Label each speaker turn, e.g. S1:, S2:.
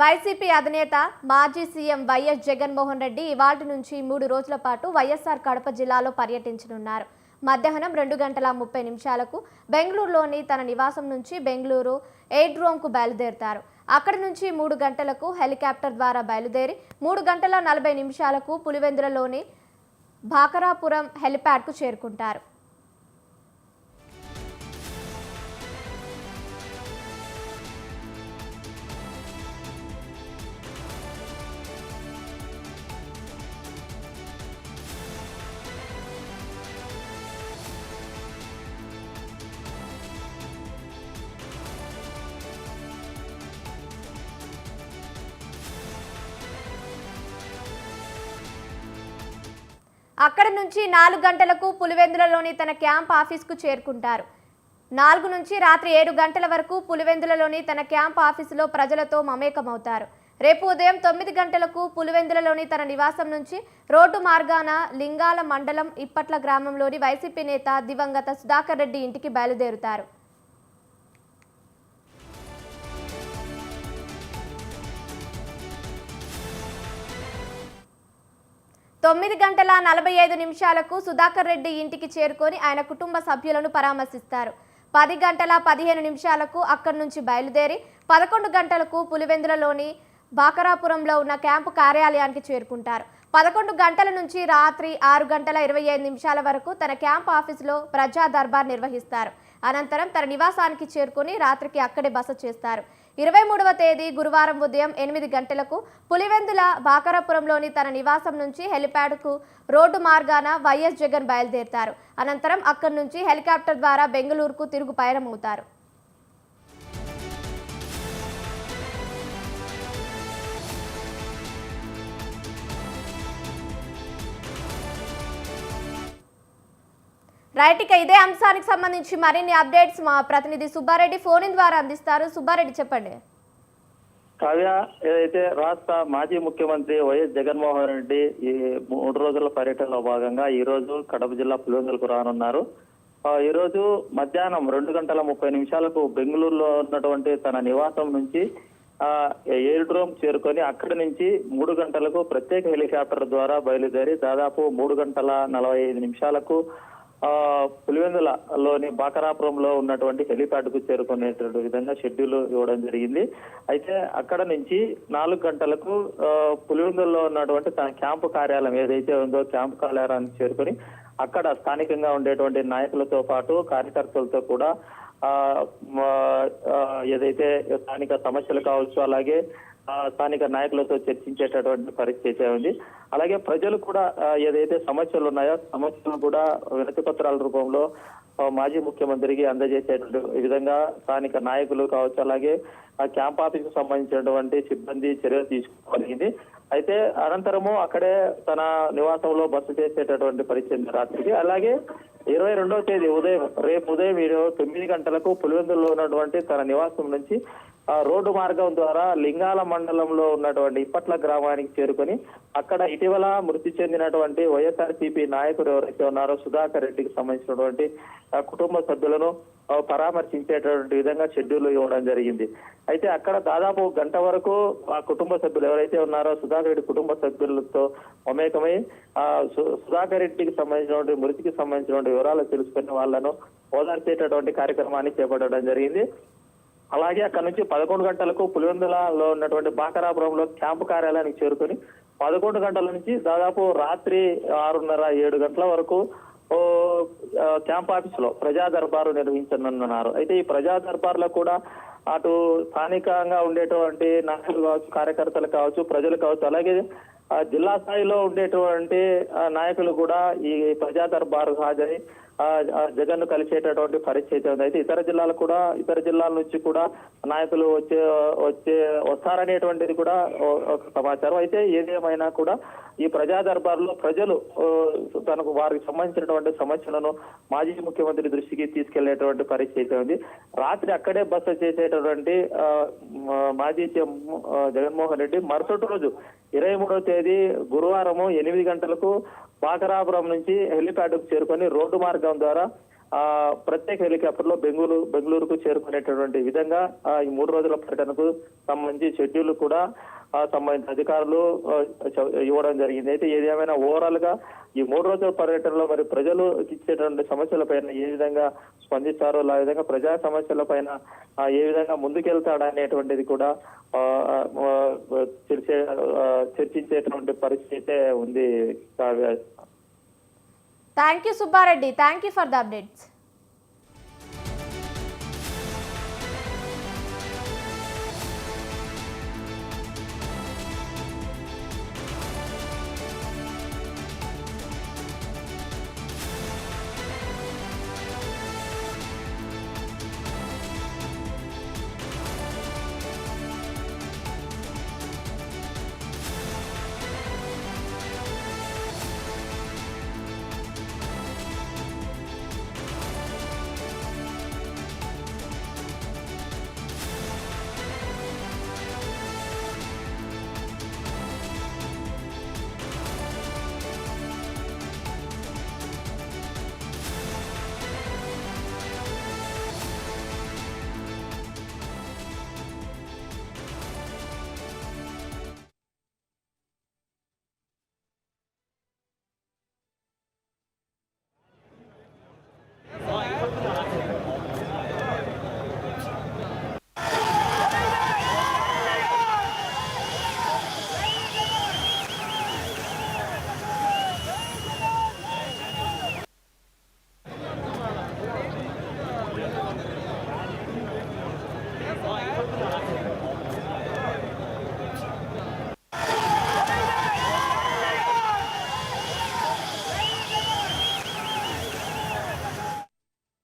S1: YCP అధినేత మాజీ CM YS Jaganmohan Reddy ఇవాల్టి నుంచి 3 రోజుల పాటు వైఎస్ఆర్ కడప జిల్లాలో పర్యటించనున్నారు. మధ్యాహ్నం 2:30 బెంగళూరులోని తన నివాసం నుంచి బెంగళూరు ఎయిర్డ్రోమ్కు బయలుదేరుతారు. అక్కడి నుంచి 3 గంటలకు హెలికాప్టర్ ద్వారా బయలుదేరి 3:40 పులివెందులలోని భాకరాపురం హెలిప్యాడ్కు చేరుకుంటారు. అక్కడ నుంచి 4 గంటలకు పులివెందులలోని తన క్యాంప్ ఆఫీస్కు చేరుకుంటారు. 4 నుంచి రాత్రి 7 గంటల వరకు పులివెందులలోని తన క్యాంప్ ఆఫీసులో ప్రజలతో మమేకమవుతారు. రేపు ఉదయం 9 గంటలకు పులివెందులలోని తన నివాసం నుంచి రోడ్డు మార్గాన లింగాల మండలం ఇప్పట్ల గ్రామంలోని వైసీపీ నేత దివంగత సుధాకర్ రెడ్డి ఇంటికి బయలుదేరుతారు. 9:45 సుధాకర్ రెడ్డి ఇంటికి చేరుకొని ఆయన కుటుంబ సభ్యులను పరామర్శిస్తారు. 10:15 అక్కడి నుంచి బయలుదేరి 11 గంటలకు పులివెందులలోని భాకరాపురంలో ఉన్న క్యాంపు కార్యాలయానికి చేరుకుంటారు. 11 గంటల నుంచి రాత్రి 6:25 వరకు తన క్యాంప్ ఆఫీసులో ప్రజా దర్బార్ నిర్వహిస్తారు. అనంతరం తన నివాసానికి చేరుకుని రాత్రికి అక్కడే బస చేస్తారు. 23వ తేదీ గురువారం ఉదయం 8 గంటలకు పులివెందుల భాకరాపురంలోని తన నివాసం నుంచి హెలిప్యాడ్కు రోడ్డు మార్గాన వైఎస్ జగన్ బయలుదేరుతారు. అనంతరం అక్కడి నుంచి హెలికాప్టర్ ద్వారా బెంగళూరుకు తిరుగు పయనమవుతారు. రైట్, ఇక ఇదే అంశానికి సంబంధించి మరిన్ని అప్డేట్స్ మా ప్రతినిధి సుబ్బారెడ్డి ఫోన్ ద్వారా అందిస్తారు. సుబ్బారెడ్డి, చెప్పండి.
S2: కావ్య, ఏదైతే రాష్ట్ర మాజీ ముఖ్యమంత్రి వైఎస్ జగన్మోహన్ రెడ్డి ఈ 3 రోజుల పర్యటనలో భాగంగా ఈ రోజు కడప జిల్లా పులివెందులకు రానున్నారు. ఈ రోజు మధ్యాహ్నం 2:30 బెంగళూరులో ఉన్నటువంటి తన నివాసం నుంచి ఎయిర్డ్రోమ్ చేరుకొని అక్కడి నుంచి 3 గంటలకు ప్రత్యేక హెలికాప్టర్ ద్వారా బయలుదేరి దాదాపు 3:45 పులివెందులలోని బాకరాపురంలో ఉన్నటువంటి హెలిప్యాడ్ కు చేరుకునేటువంటి విధంగా షెడ్యూల్ ఇవ్వడం జరిగింది. అయితే అక్కడ నుంచి 4 గంటలకు పులివెందులలో ఉన్నటువంటి తన క్యాంపు కార్యాలయం ఏదైతే ఉందో క్యాంపు కార్యాలయానికి చేరుకొని అక్కడ స్థానికంగా ఉండేటువంటి నాయకులతో పాటు కార్యకర్తలతో కూడా ఏదైతే స్థానిక సమస్యలు కావచ్చు, అలాగే స్థానిక నాయకులతో చర్చించేటటువంటి పరిస్థితి ఉంది. అలాగే ప్రజలు కూడా ఏదైతే సమస్యలు ఉన్నాయో సమస్యలు కూడా వినతి పత్రాల రూపంలో మాజీ ముఖ్యమంత్రికి అందజేసేటువంటి విధంగా స్థానిక నాయకులు కావచ్చు, అలాగే ఆ క్యాంప్ ఆఫీస్ కు సంబంధించినటువంటి సిబ్బంది చర్యలు తీసుకోగలిగింది. అయితే అనంతరము అక్కడే తన నివాసంలో బస చేసేటటువంటి పరిస్థితి రాత్రికి. అలాగే 22వ తేదీ రేపు ఉదయం 9 గంటలకు పులివెందులలో ఉన్నటువంటి తన నివాసం నుంచి రోడ్డు మార్గం ద్వారా లింగాల మండలంలో ఉన్నటువంటి ఇప్పట్ల గ్రామానికి చేరుకొని అక్కడ ఇటీవల మృతి చెందినటువంటి వైఎస్ఆర్సీపీ నాయకుడు ఎవరైతే ఉన్నారో సుధాకర్ రెడ్డికి సంబంధించినటువంటి కుటుంబ సభ్యులను పరామర్శించేటటువంటి విధంగా షెడ్యూల్ ఇవ్వడం జరిగింది. అయితే అక్కడ దాదాపు గంట వరకు ఆ కుటుంబ సభ్యులు ఎవరైతే ఉన్నారో సుధాకర్ రెడ్డి కుటుంబ సభ్యులతో మమేకమై సుధాకర్ రెడ్డికి సంబంధించినటువంటి మృతికి సంబంధించినటువంటి వివరాలు తెలుసుకుని వాళ్ళను ఓదార్చేటటువంటి కార్యక్రమాన్ని చేపట్టడం జరిగింది. అలాగే అక్కడ నుంచి 11 గంటలకు పులివెందులలో ఉన్నటువంటి బాకరాపురంలో క్యాంపు కార్యాలయానికి చేరుకొని 11 గంటల నుంచి దాదాపు రాత్రి 6:30-7 గంటల వరకు క్యాంప్ ఆఫీస్ లో ప్రజా దర్బారు నిర్వహించనున్నారు. అయితే ఈ ప్రజా దర్బార్లో కూడా అటు స్థానికంగా ఉండేటువంటి నాయకులు కావచ్చు, కార్యకర్తలు కావచ్చు, ప్రజలు కావచ్చు, అలాగే జిల్లా స్థాయిలో ఉండేటువంటి నాయకులు కూడా ఈ ప్రజా దర్బారు హాజరై జగన్ ను కలిసేటటువంటి పరిస్థితి ఉంది. అయితే ఇతర జిల్లాల నుంచి కూడా నాయకులు వస్తారనేటువంటిది కూడా ఒక సమాచారం. అయితే ఏదేమైనా కూడా ఈ ప్రజా దర్బార్లో ప్రజలు వారికి సంబంధించినటువంటి సమస్యలను మాజీ ముఖ్యమంత్రి దృష్టికి తీసుకెళ్లేటువంటి పరిస్థితి ఉంది. రాత్రి అక్కడే బస చేసేటటువంటి మాజీ సీఎం జగన్మోహన్ రెడ్డి మరుసటి రోజు 23వ తేదీ గురువారం 8 గంటలకు బాకరాపురం నుంచి హెలిప్యాడ్ కు చేరుకొని రోడ్డు మార్గం ద్వారా ప్రత్యేక హెలికాప్టర్లో బెంగళూరుకు చేరుకునేటటువంటి విధంగా ఈ 3 రోజుల పర్యటనకు సంబంధించి షెడ్యూల్ కూడా సంబంధించిన అధికారులు ఇవ్వడం జరిగింది. అయితే ఏదేమైనా ఓవరాల్ గా ఈ 3 రోజుల పర్యటనలో మరి ప్రజలు ఇచ్చేటువంటి సమస్యల పైన ఏ విధంగా స్పందిస్తారో, ఆ విధంగా ప్రజా సమస్యల పైన ఏ విధంగా ముందుకెళ్తాడనేటువంటిది కూడా చర్చించేటువంటి పరిస్థితి అయితే ఉంది.
S1: Thank you Subba Reddy, thank you for the updates.